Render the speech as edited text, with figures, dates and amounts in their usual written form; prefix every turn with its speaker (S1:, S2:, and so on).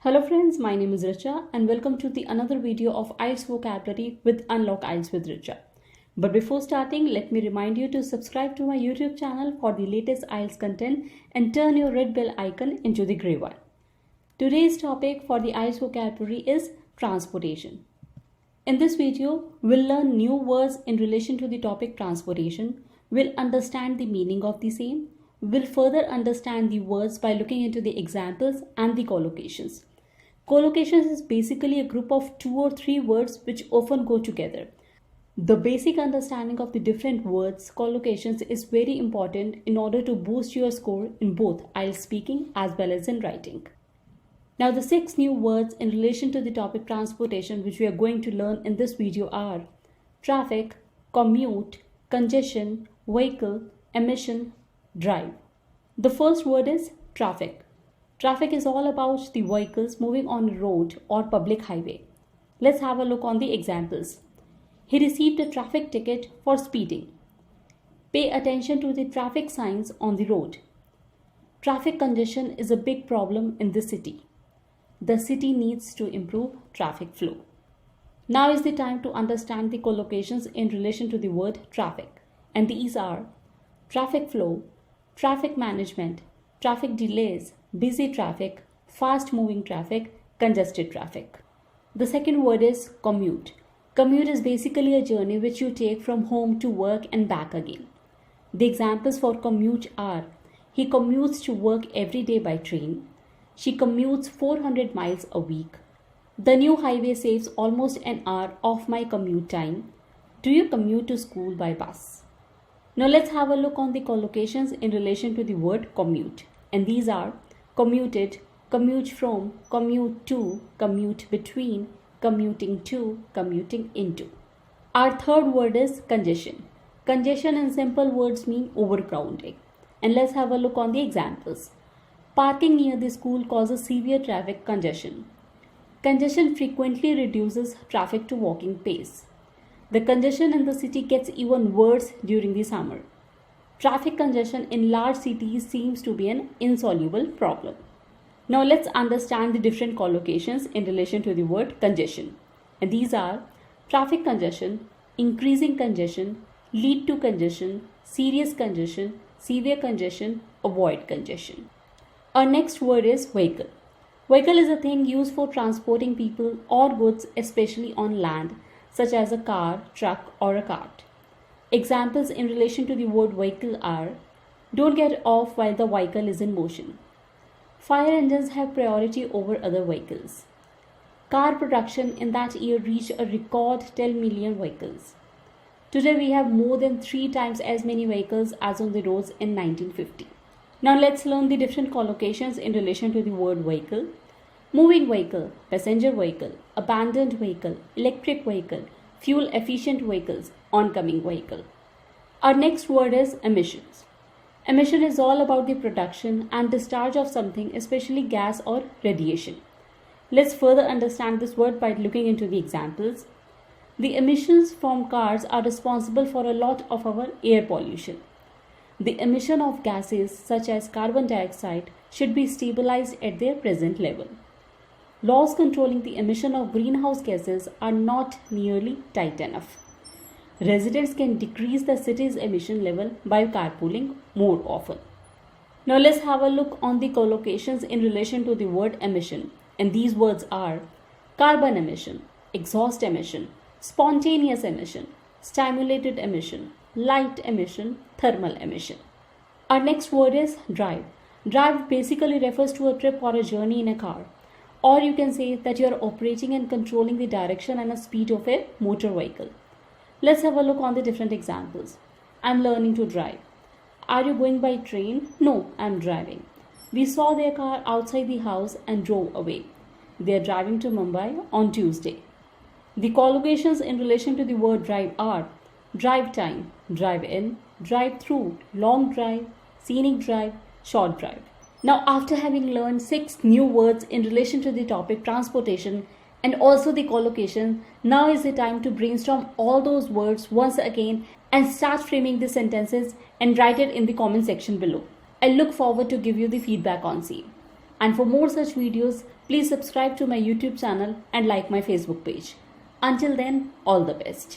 S1: Hello friends, my name is Richa and welcome to the another video of IELTS vocabulary with Unlock IELTS with Richa. But before starting, let me remind you to subscribe to my YouTube channel for the latest IELTS content and turn your red bell icon into the grey one. Today's topic for the IELTS vocabulary is transportation. In this video, we'll learn new words in relation to the topic transportation, we'll understand the meaning of the same, we'll further understand the words by looking into the examples and the collocations. Collocations is basically a group of 2 or 3 words which often go together. The basic understanding of the different words collocations is very important in order to boost your score in both IELTS speaking as well as in writing. Now the 6 new words in relation to the topic transportation which we are going to learn in this video are traffic, commute, congestion, vehicle, emission, drive. The first word is traffic. Traffic is all about the vehicles moving on a road or public highway. Let's have a look on the examples. He received a traffic ticket for speeding. Pay attention to the traffic signs on the road. Traffic congestion is a big problem in the city. The city needs to improve traffic flow. Now is the time to understand the collocations in relation to the word traffic. And these are traffic flow, traffic management, traffic delays, busy traffic, fast moving traffic, congested traffic. The second word is commute. Commute is basically a journey which you take from home to work and back again. The examples for commute are he commutes to work every day by train. She commutes 400 miles a week. The new highway saves almost an hour of my commute time. Do you commute to school by bus? Now let's have a look on the collocations in relation to the word commute. And these are commuted, commute from, commute to, commute between, commuting to, commuting into. Our third word is congestion. Congestion in simple words mean overcrowding. And let's have a look on the examples. Parking near the school causes severe traffic congestion. Congestion frequently reduces traffic to walking pace. The congestion in the city gets even worse during the summer. Traffic congestion in large cities seems to be an insoluble problem. Now let's understand the different collocations in relation to the word congestion. And these are traffic congestion, increasing congestion, lead to congestion, serious congestion, severe congestion, avoid congestion. Our next word is vehicle. Vehicle is a thing used for transporting people or goods, especially on land, such as a car, truck, or a cart. Examples in relation to the word vehicle are don't get off while the vehicle is in motion. Fire engines have priority over other vehicles. Car production in that year reached a record 10 million vehicles. Today we have more than 3 times as many vehicles as on the roads in 1950. Now let's learn the different collocations in relation to the word vehicle. Moving vehicle, passenger vehicle, abandoned vehicle, electric vehicle, fuel efficient vehicles, oncoming vehicle. Our next word is emissions. Emission is all about the production and discharge of something, especially gas or radiation. Let's further understand this word by looking into the examples. The emissions from cars are responsible for a lot of our air pollution. The emission of gases such as carbon dioxide should be stabilized at their present level. Laws controlling the emission of greenhouse gases are not nearly tight enough. Residents can decrease the city's emission level by carpooling more often. Now let's have a look on the collocations in relation to the word emission. And these words are carbon emission, exhaust emission, spontaneous emission, stimulated emission, light emission, thermal emission. Our next word is drive. Drive basically refers to a trip or a journey in a car. Or you can say that you are operating and controlling the direction and speed of a motor vehicle. Let's have a look on the different examples. I'm learning to drive. Are you going by train? No, I'm driving. We saw their car outside the house and drove away. They are driving to Mumbai on Tuesday. The collocations in relation to the word drive are drive time, drive in, drive through, long drive, scenic drive, short drive. Now after having learned 6 new words in relation to the topic transportation and also the collocation, now is the time to brainstorm all those words once again and start framing the sentences and write it in the comment section below. I look forward to give you the feedback on same. And for more such videos, please subscribe to my YouTube channel and like my Facebook page. Until then, all the best.